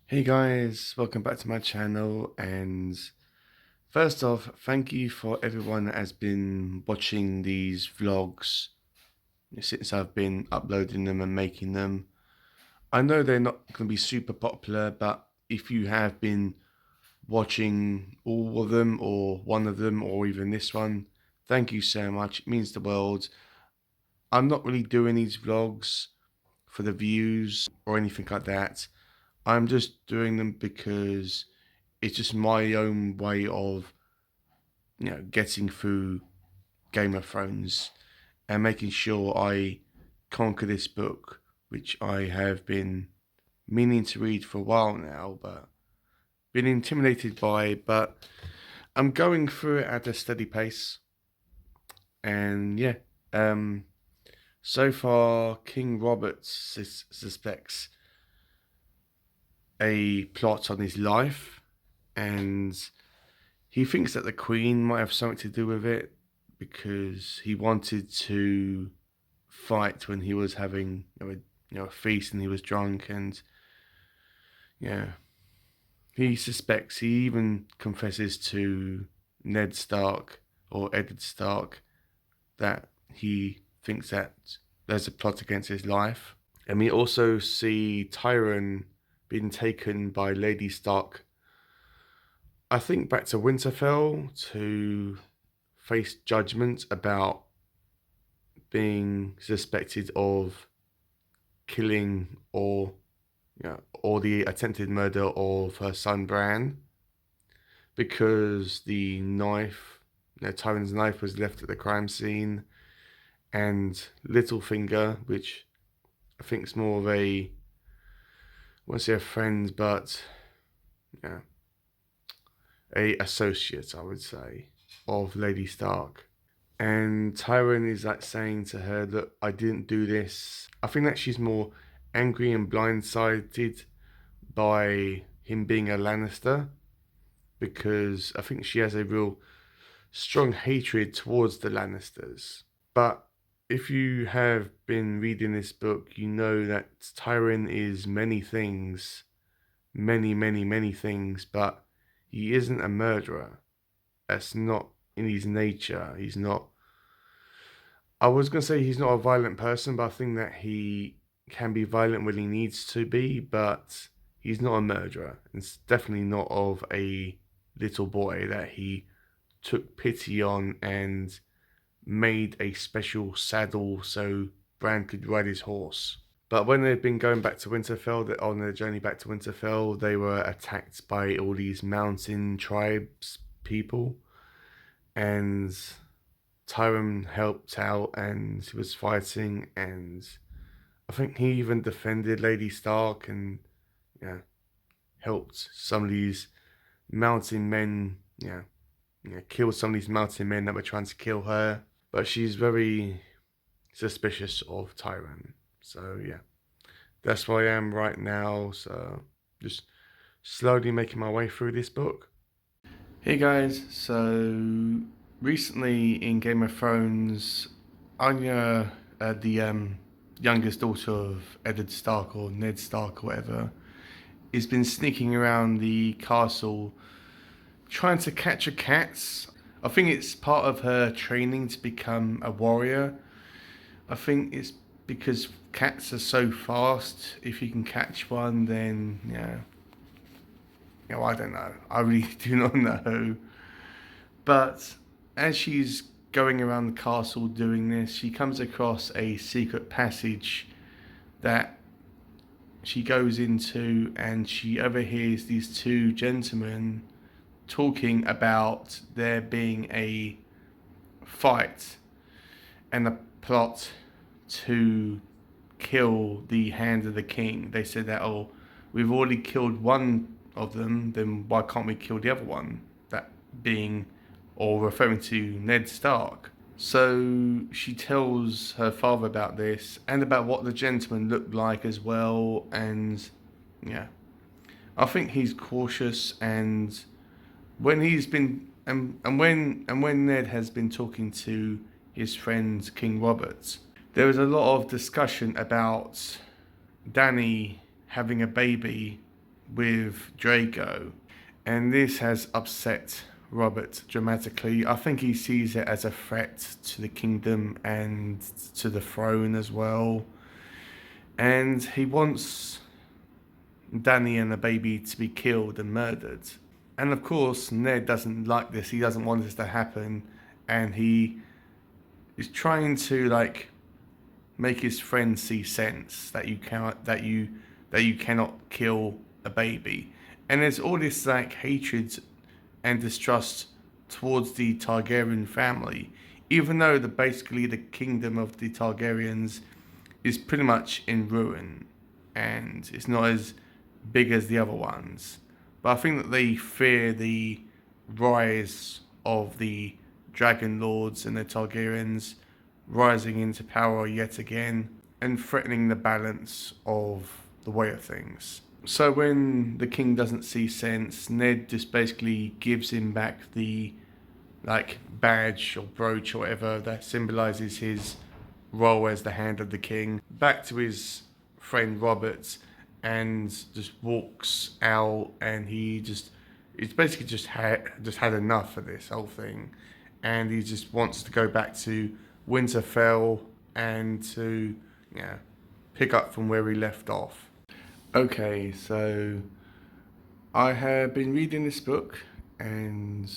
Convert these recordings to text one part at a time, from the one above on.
Hey guys, welcome back to my channel. And first off, thank you for everyone that has been watching these vlogs since I've been uploading them and making them. I know they're not going to be super popular, but if you have been watching all of them or one of them or even this one, thank you so much. It means the world. I'm not really doing these vlogs for the views or anything like that. I'm just doing them because it's just my own way of, getting through Game of Thrones and making sure I conquer this book, which I have been meaning to read for a while now, but been intimidated by. But I'm going through it at a steady pace, and yeah, um, so far King Robert suspects a plot on his life, and he thinks that the Queen might have something to do with it because he wanted to fight when he was having a feast and he was drunk, and yeah, he suspects. He even confesses to Ned Stark or Eddard Stark that he thinks that there's a plot against his life. And we also see Tyrion being taken by Lady Stark, I think, back to Winterfell to face judgment about being suspected of killing or the attempted murder of her son Bran, because the knife, Tyrion's knife, was left at the crime scene, and Littlefinger, which I think is more of a, I won't say a friend, but yeah, a associate, I would say, of Lady Stark. And Tyrion is like saying to her that I didn't do this. I think that she's more angry and blindsided by him being a Lannister, because I think she has a real strong hatred towards the Lannisters. But if you have been reading this book, you know that Tyrion is many things, many, many, many things, but he isn't a murderer. That's not in his nature. He's not. I was going to say he's not a violent person, but I think that he can be violent when he needs to be, but he's not a murderer. It's definitely not of a little boy that he took pity on and made a special saddle so Bran could ride his horse. But when they'd been going back to Winterfell, on their journey back to Winterfell, they were attacked by all these mountain tribes people, and Tyrion helped out and he was fighting, and I think he even defended Lady Stark and yeah, helped some of these mountain men, killed some of these mountain men that were trying to kill her. But she's very suspicious of Tyrion. So yeah, that's where I am right now. So just slowly making my way through this book. Hey guys, so recently in Game of Thrones, Arya, the youngest daughter of Eddard Stark or Ned Stark or whatever, has been sneaking around the castle trying to catch a cat. I think it's part of her training to become a warrior. I think it's because cats are so fast. If you can catch one, then yeah. I don't know. I really do not know. But as she's going around the castle doing this, she comes across a secret passage that she goes into, and she overhears these two gentlemen talking about there being a fight and a plot to kill the Hand of the King. They said that, oh, we've already killed one of them, then why can't we kill the other one? That being, or referring to Ned Stark. So she tells her father about this and about what the gentleman looked like as well, and yeah, I think he's cautious. And when he's been and when Ned has been talking to his friend King Robert, there was a lot of discussion about Dany having a baby with Drago, and this has upset Robert dramatically. I think he sees it as a threat to the kingdom and to the throne as well, and he wants Danny and the baby to be killed and murdered. And of course, Ned doesn't like this. He doesn't want this to happen, and he is trying to like make his friend see sense that you cannot kill a baby. And there's all this like hatred and distrust towards the Targaryen family, even though basically the kingdom of the Targaryens is pretty much in ruin, and it's not as big as the other ones. But I think that they fear the rise of the Dragon Lords and the Targaryens rising into power yet again and threatening the balance of the way of things. So when the king doesn't see sense, Ned just basically gives him back the like badge or brooch or whatever that symbolizes his role as the Hand of the King back to his friend Robert, and just walks out, and he's basically just had enough of this whole thing, and he just wants to go back to Winterfell and to pick up from where he left off. Okay, so I have been reading this book and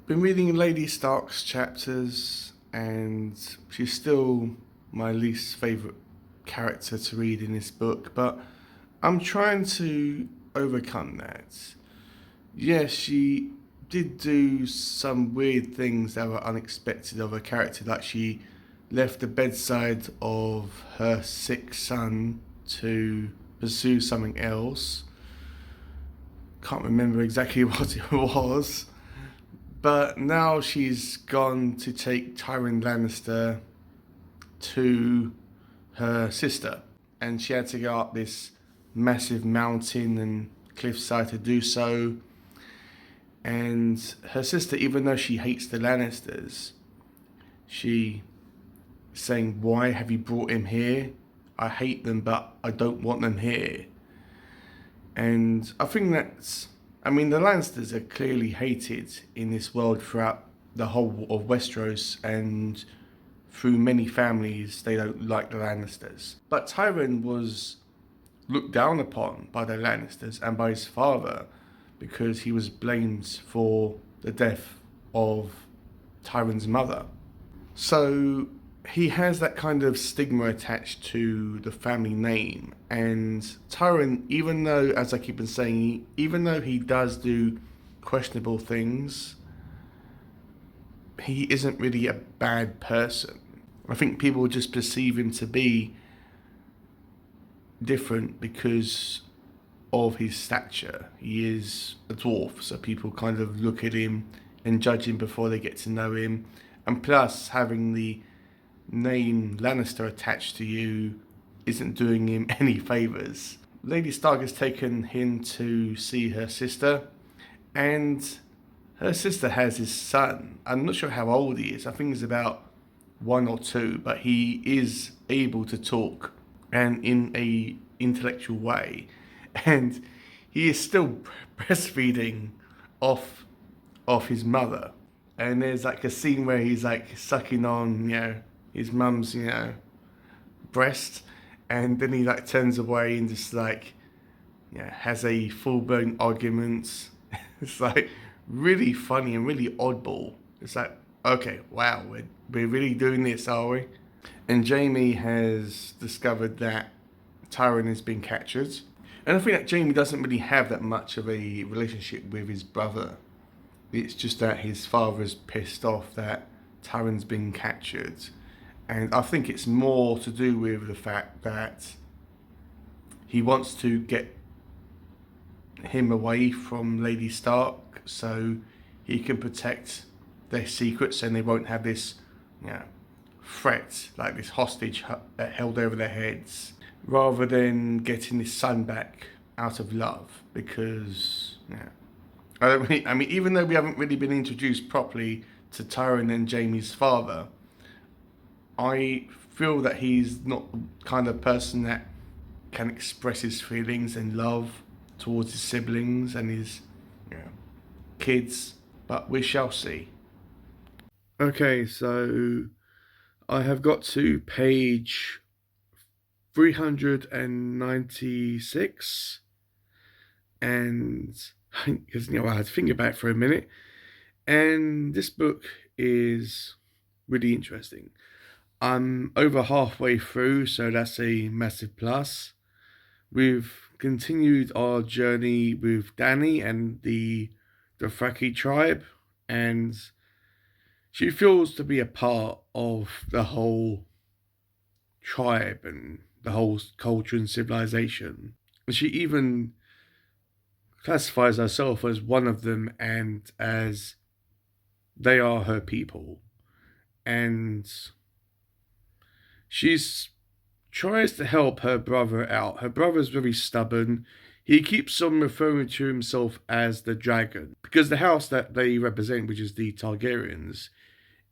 been reading Lady Stark's chapters, and she's still my least favourite character to read in this book, but I'm trying to overcome that. Yes, she did do some weird things that were unexpected of her character, like she left the bedside of her sick son to pursue something else. Can't remember exactly what it was. But now she's gone to take Tywin Lannister to her sister, and she had to go up this massive mountain and cliffside to do so. And her sister, even though she hates the Lannisters, she saying, "Why have you brought him here? I hate them, but I don't want them here." And I think the Lannisters are clearly hated in this world throughout the whole of Westeros, and through many families they don't like the Lannisters. But Tywin was looked down upon by the Lannisters and by his father because he was blamed for the death of Tywin's mother. So he has that kind of stigma attached to the family name. And Tywin, even though, as I keep on saying, even though he does do questionable things, he isn't really a bad person. I think people just perceive him to be different because of his stature. He is a dwarf, so people kind of look at him and judge him before they get to know him. And plus, having the name Lannister attached to you isn't doing him any favours. Lady Stark has taken him to see her sister, and her sister has his son. I'm not sure how old he is. I think he's about 1 or 2, but he is able to talk and in a intellectual way, and he is still breastfeeding off his mother. And there's like a scene where he's like sucking on his mum's breast, and then he like turns away and just like has a full-blown argument. It's like really funny and really oddball. It's like, okay, wow, we're really doing this, are we? And Jaime has discovered that Tywin has been captured. And I think that Jaime doesn't really have that much of a relationship with his brother. It's just that his father's pissed off that Tywin's been captured. And I think it's more to do with the fact that he wants to get him away from Lady Stark so he can protect their secrets and they won't have this threat, like this hostage held over their heads, rather than getting his son back out of love. Because even though we haven't really been introduced properly to Tyrion and Jaime's father, I feel that he's not the kind of person that can express his feelings and love towards his siblings and his, you know, kids, but we shall see. Okay, so I have got to page 396, and because I had to think about it for a minute, and this book is really interesting. I'm over halfway through, so that's a massive plus. We've continued our journey with Dany and the Dothraki tribe, and she feels to be a part of the whole tribe and the whole culture and civilization. And she even classifies herself as one of them and as they are her people. And she's tries to help her brother out. Her brother's very stubborn. He keeps on referring to himself as the dragon because the house that they represent, which is the Targaryens,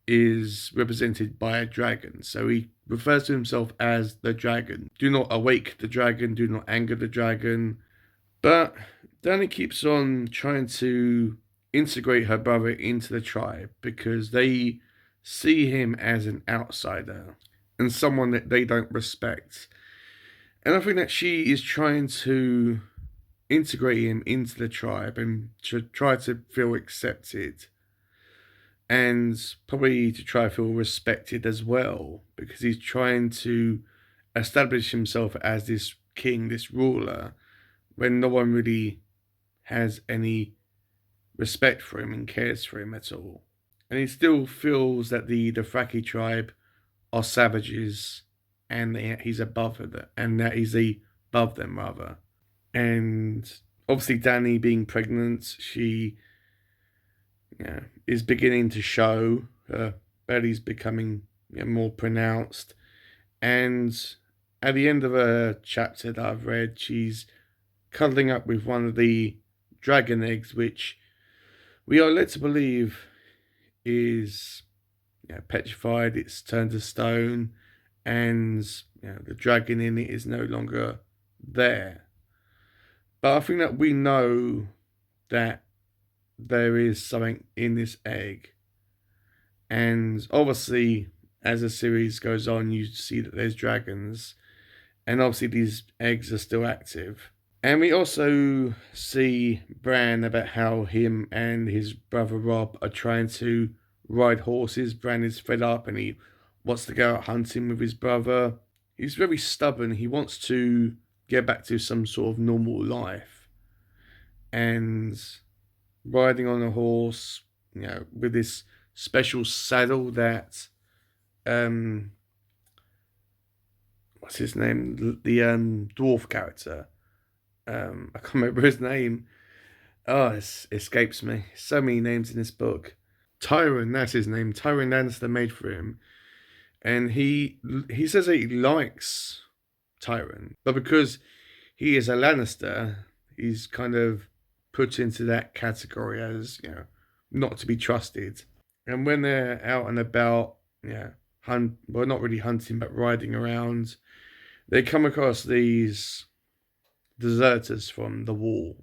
is represented by a dragon. So he refers to himself as the dragon. Do not awake the dragon, do not anger the dragon. But Dany keeps on trying to integrate her brother into the tribe because they see him as an outsider and someone that they don't respect. And I think that she is trying to integrate him into the tribe and to try to feel accepted and probably to try to feel respected as well, because he's trying to establish himself as this king, this ruler, when no one really has any respect for him and cares for him at all. And he still feels that the Dothraki tribe are savages and he's above them, and that he's above them rather. And obviously Dany being pregnant, she is beginning to show her belly's becoming more pronounced. And at the end of a chapter that I've read, she's cuddling up with one of the dragon eggs, which we are led to believe is petrified. It's turned to stone, and the dragon in it is no longer there. But I think that we know that there is something in this egg, and obviously as the series goes on, you see that there's dragons, and obviously these eggs are still active. And we also see Bran about how him and his brother Rob are trying to ride horses. Bran is fed up and he wants to go out hunting with his brother. He's very stubborn. He wants to get back to some sort of normal life. And riding on a horse, with this special saddle that what's his name? The dwarf character. I can't remember his name. Oh, it escapes me. So many names in this book. Tyrion, that's his name. Tyrion Lannister made for him. And he says that he likes Tyrion. But because he is a Lannister, he's kind of put into that category as, not to be trusted. And when they're out and about, well, not really hunting, but riding around, they come across these deserters from the wall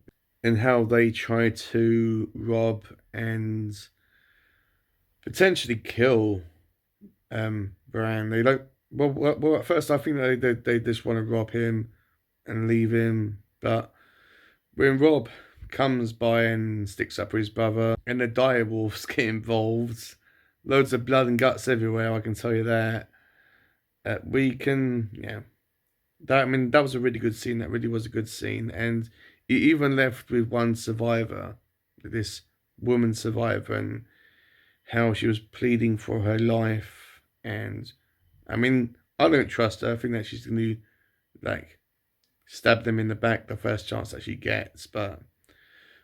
and how they try to rob and potentially kill Bran. They don't. Well, at first I think they just want to rob him and leave him, but when Rob comes by and sticks up for his brother, and the direwolves get involved, loads of blood and guts everywhere. I can tell you that. We can, that was a really good scene. That really was a good scene, and he even left with one survivor, this woman survivor, and how she was pleading for her life. And I don't trust her. I think that she's going to stab them in the back the first chance that she gets, but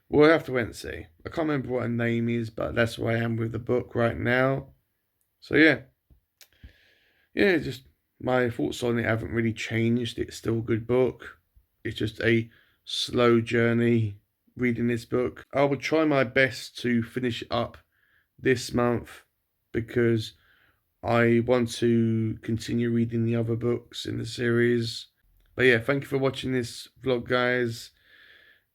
we'll have to wait and see. I can't remember what her name is, but that's where I am with the book right now. So just my thoughts on it haven't really changed. It's still a good book. It's just a slow journey reading this book. I will try my best to finish it up this month because I want to continue reading the other books in the series. But yeah, thank you for watching this vlog, guys.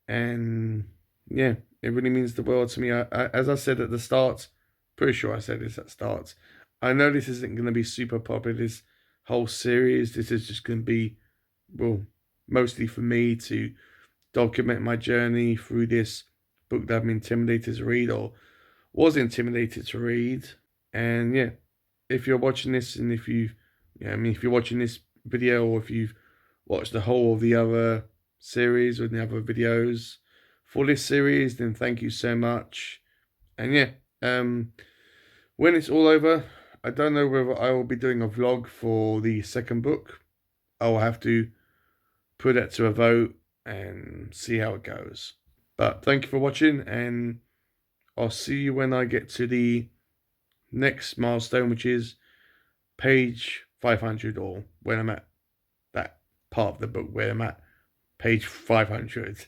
And yeah, it really means the world to me. As I said at the start, pretty sure I said this at the start, I know this isn't going to be super popular, this whole series. This is just going to be, well, mostly for me to document my journey through this book that I'm intimidated to read, or was intimidated to read. And yeah, if you're watching this, and if you've, yeah, I mean, if you're watching this video, or if you've watched the whole of the other series or the other videos for this series, then thank you so much. And yeah, when it's all over, I don't know whether I will be doing a vlog for the second book. I will have to put that to a vote and see how it goes. But thank you for watching, and I'll see you when I get to the next milestone, which is page 500, or when I'm at that part of the book where I'm at page 500.